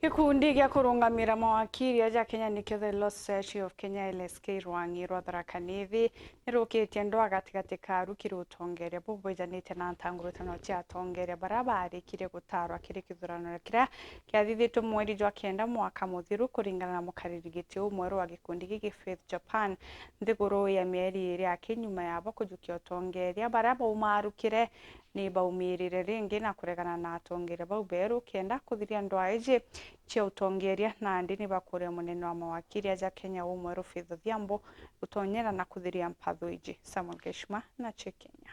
Kikundi gya kurungamira mawakili aja Kenya nikyo the Law Society of Kenya LSK rwangirwa tharakanithi nirukitie Ndwaa gatigati ka rukiri utongeria bubujanite na ntangurutano cia atongeria barabari kire gutarwa kire kithurano kira kiathithitwe mweri jwa kenda mwaka muthiru kuringana na mukaririgiti umweru wa gikundi giki Faith Japan nthiguru ya mieri iri akinyuma yabo kujukia utongeria baraba umarukire ni baumirire ringi na kuregana na atongeria bau beru kenda kuthiria ndwaa iji cia utongeria na ndini bakuria munene wa mawakili aja Kenya umweru Faith Odhiambo utonyera na kuthiria mpatho iji. Samuel Geshma na Chekenya.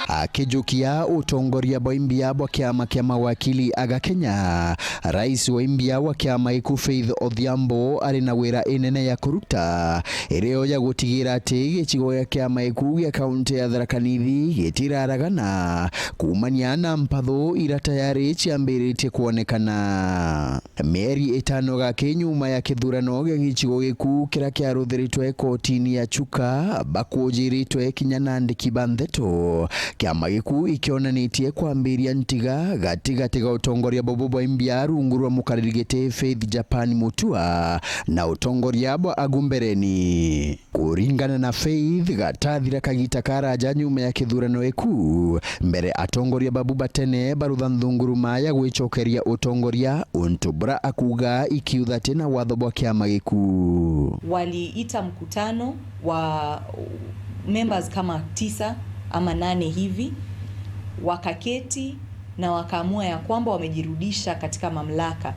Akijukia utongoria bwa imbia bwa kiama kia mawakili aga Kenya, rais wa imbia wa kiama iku Faith Odhiambo ari na wira inene ya kuruta ireo ya gutigira ati gicigo ya kiama iku ya kaunti ya Tharakanithi gitiraragana kumania na mpatho ira tayari ciambiritie kuonekana. Mieri itano gake nyuma ya kithurano gia gicigo giku kira kiaruthiritwe kotini ya Chuka bakujiritwe kinyana ndikiba ndeto kiama giku ikionanitie kwambiria ntiga gatigati ga utongoria bobo bwa imbia rungu rwa mukaririgite Faith Japan Mutua na utongoria bwa agumbereni. Kuringana na Faith gatathira kagita karaja nyuma ya kithurano eku mbere atongoria babu batene barutha nthunguruma ya gwicokeria utongoria untubura akuga ikiutha tena watho bwa kiama giku. Waliita mkutano wa members kama 9 ama 8 hivi, wakaketi na wakaamua ya kwamba wamejirudisha katika mamlaka,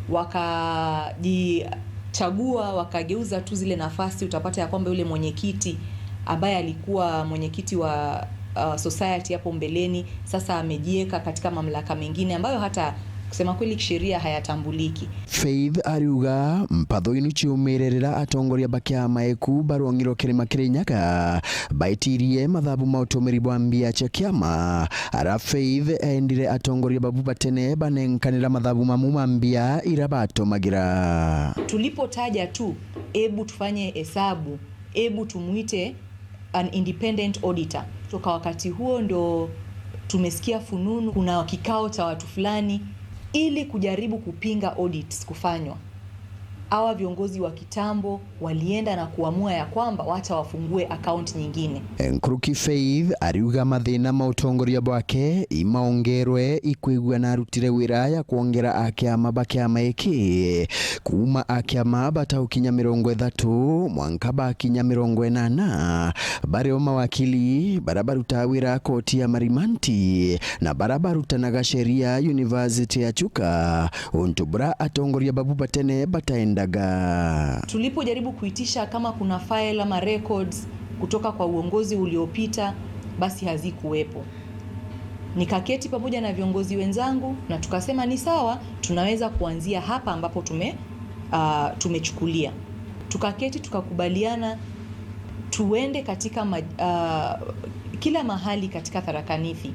wakajichagua, wakageuza tu zile nafasi. Utapata ya kwamba yule mwenyekiti ambaye alikuwa mwenyekiti wa society hapo mbeleni sasa amejieka katika mamlaka mengine ambayo hata kusema kweli kisheria hayatambuliki. Faith ariuga mpatho inu ciumirira atongoria bakiama eku barongiro kirima kirinyaga baitirie mathabu mautumiri bwa mbia cia kiama. Ara Faith endire atongoria babu batene banenkanira mathabu mamu mbia ira batomagira. Tulipotaja tu ebu tufanye hesabu, ebu tumuite an independent auditor. Toka wakati huo ndo tumesikia fununu kuna kikao cha watu fulani ili kujaribu kupinga audits kufanywa. Hawa viongozi wa kitambo walienda na kuamua ya kwamba wacha wafungue account nyingine. Nkruki Faith ariuga mathina mautongoria bwake imaongerwe ikuigwa na rutire wira ya kuongera akiama bakiama iki kuma akiama bataukinya 30 mwanka bakinya 80 bare mawakili barabaruta wira koti ya Marimanti na barabarutanaga sheria University ya Chuka untubura atongoria babu batene bataenda. Tulipojaribu kuitisha kama kuna file ama records kutoka kwa uongozi uliopita, basi hazikuwepo. Nikaketi pamoja na viongozi wenzangu na tukasema ni sawa, tunaweza kuanzia hapa ambapo tumechukulia. Tukaketi tukakubaliana tuende katika kila mahali katika Tharakanithi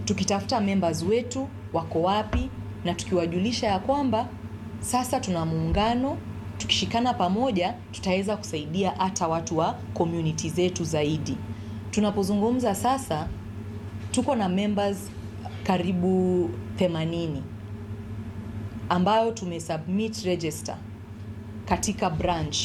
tukitafuta members wetu wako wapi na tukiwajulisha ya kwamba sasa tuna muungano, tukishikana pamoja tutaweza kusaidia hata watu wa community zetu zaidi. Tunapozungumza sasa tuko na members karibu 80 ambayo tumesubmit register katika branch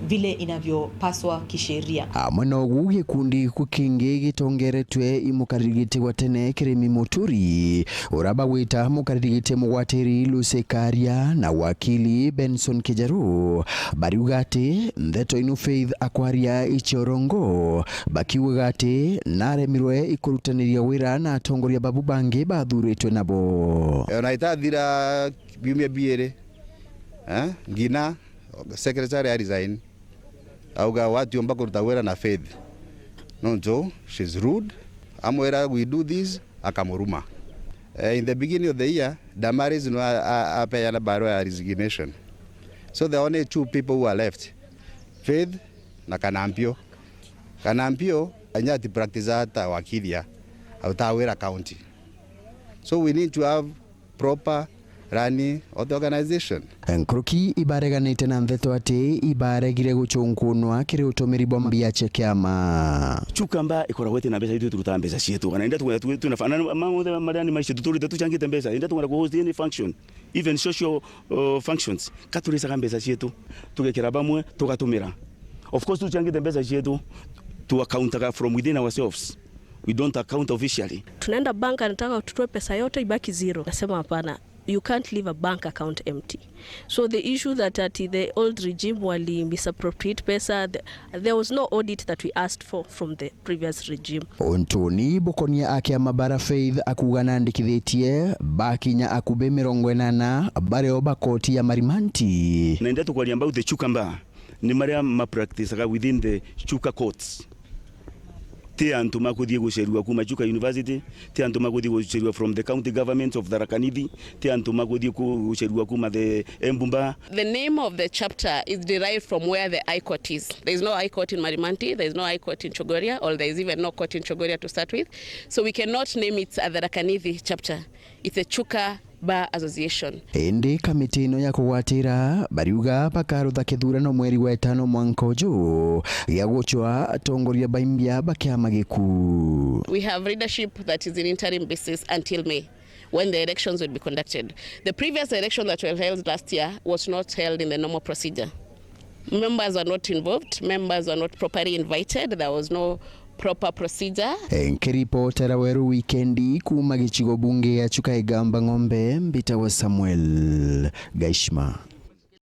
vile inavyopaswa kisheria. Amano gugi kundi kukingi gitongeretwe imukaririgite watene Kirimi Muturi uraba wita mukaririgite mugwatiri Lusekaria na wakili Benson Kijaru bariugate ndeto inu Faith akwaria ichorongo bakiugate naremirwe ikurutaniria wira na atongoria babu bangi bathuritwe nabo. Naitathira biumia biere ngina secretary ya resign auga watu ambako tutawera na Faith no she's rude amwera we do this akamuruma. In the beginning of the year Damaris no apayana baro ya resignation, so the only 2 people who are left Faith na Kanampio anyati practice hata wakilia utawera county, so we need to have proper running of the organization. Nkruki ibareganite na ntheto ati ibaregire guchunkunwa kiri utumiri bwa mbia chekiama chukamba ikoragwete na mbeca itu turuta mbeca cietu kana inda tunafana mamwe marani maisha tuturite tuchangite mbeca inda tungara ku host any function even social functions katurisa ka mbeca cietu tugekera bamwe tugatumira. Of course tuchangite mbeca cietu to account from within ourselves. We don't account officially. Tunaenda bank anataka tutoe pesa yote ibaki zero. Nasema hapana. You can't leave a bank account empty. So the issue that at the old regime wali misappropriate pesa, there was no audit that we asked for from the previous regime. Ontoni bokonia ake amabara Faith akugana ndikithitie bakinya akube 80 bare obakoti ya marimanti. Na ndeto kwali about the chukamba ni maria ma practice within the chuka courts. Te antuma kuthie gucerua kuma Chuka University, te antuma kuthie gucerua from the county government of Tharaka Nithi, te antuma kuthie gucerua kuma the Embumba. The name of the chapter is derived from where the High Court is. There is no High Court in Marimanti, there is no High Court in Chogoria, or there is even no court in Chogoria to start with. So we cannot name it a Tharaka Nithi chapter. It's a Chuka Bar Association. Indi kamiti ino ya kugwatira bariuga bakarutha kithurano mweri wa 5 mwanka uju ya guchwa atongoria baimbia bakiama giku. We have leadership that is in interim basis until May, when the elections will be conducted. The previous election that were held last year was not held in the normal procedure. Members were not involved, members were not properly invited, there was no proper procedure. Nkiripotera weru weekendi kuma gichigo bunge ya Chuka Igamba Ng'ombe Mbita wa Samuel Gaishma.